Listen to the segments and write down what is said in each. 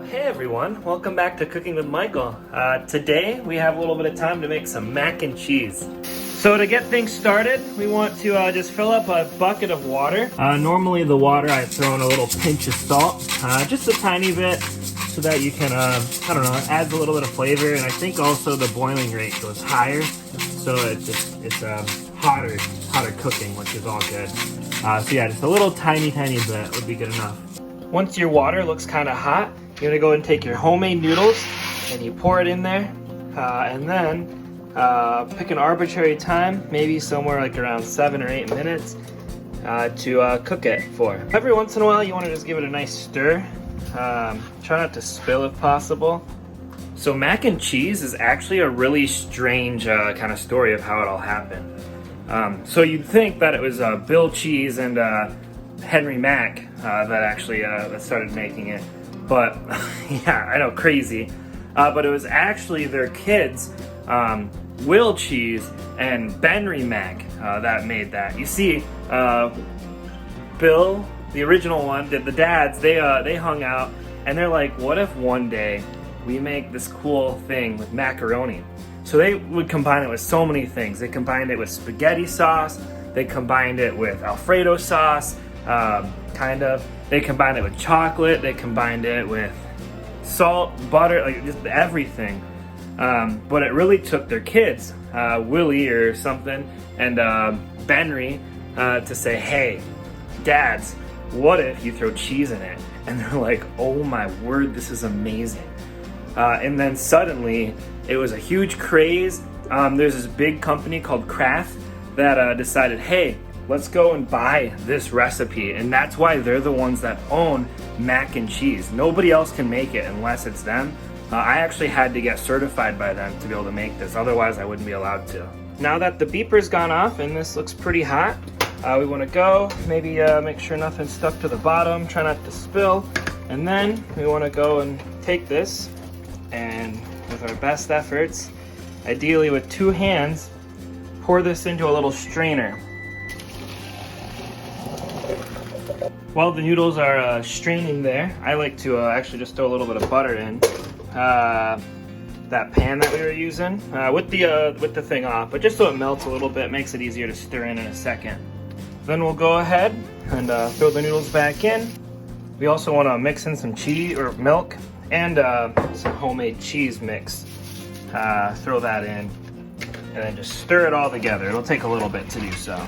Hey everyone, welcome back to Cooking with Michael. Today we have a little bit of time to make some mac and cheese. So to get things started, we want to just fill up a bucket of water. Normally the water I throw in a little pinch of salt, just a tiny bit, so that you can, I don't know, it adds a little bit of flavor, and I think also the boiling rate goes higher, so it's hotter cooking, which is all good. So yeah, just a little tiny bit would be good enough. Once your water looks kind of hot, you're gonna go and take your homemade noodles and you pour it in there, and then pick an arbitrary time, maybe somewhere like around 7 or 8 minutes to cook it for. Every once in a while you want to just give it a nice stir. Try not to spill if possible. So mac and cheese is actually a really strange kind of story of how it all happened. So you'd think that it was Bill Cheese and Henry Mac that actually that started making it, but yeah, I know, crazy. But it was actually their kids, Will Cheese and Benry Mac, that made that. You see, Bill, the original one, the dads, they hung out and they're like, what if one day we make this cool thing with macaroni? So they would combine it with so many things. They combined it with spaghetti sauce, they combined it with Alfredo sauce, kind of. They combined it with chocolate, they combined it with salt, butter, like just everything. But it really took their kids, Willie or something, and Benry, to say, hey, dads, what if you throw cheese in it? And they're like, oh my word, this is amazing. And then suddenly, it was a huge craze. There's this big company called Kraft that decided, hey, let's go and buy this recipe. And that's why they're the ones that own mac and cheese. Nobody else can make it unless it's them. I actually had to get certified by them to be able to make this, otherwise I wouldn't be allowed to. Now that the beeper's gone off and this looks pretty hot, we want to go, maybe make sure nothing's stuck to the bottom, try not to spill, and then we want to go and take this and with our best efforts, ideally with 2 hands, pour this into a little strainer. While the noodles are straining there, I like to actually just throw a little bit of butter in that pan that we were using with the thing off, but just so it melts a little bit, makes it easier to stir in a second. Then we'll go ahead and throw the noodles back in. We also want to mix in some cheese or milk and some homemade cheese mix. Throw that in and then just stir it all together. It'll take a little bit to do so.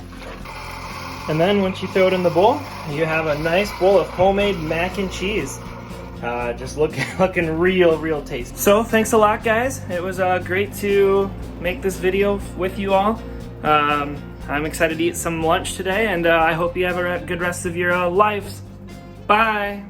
And then once you throw it in the bowl, you have a nice bowl of homemade mac and cheese. Just looking real tasty. So thanks a lot, guys. It was great to make this video with you all. I'm excited to eat some lunch today, and I hope you have a good rest of your lives. Bye.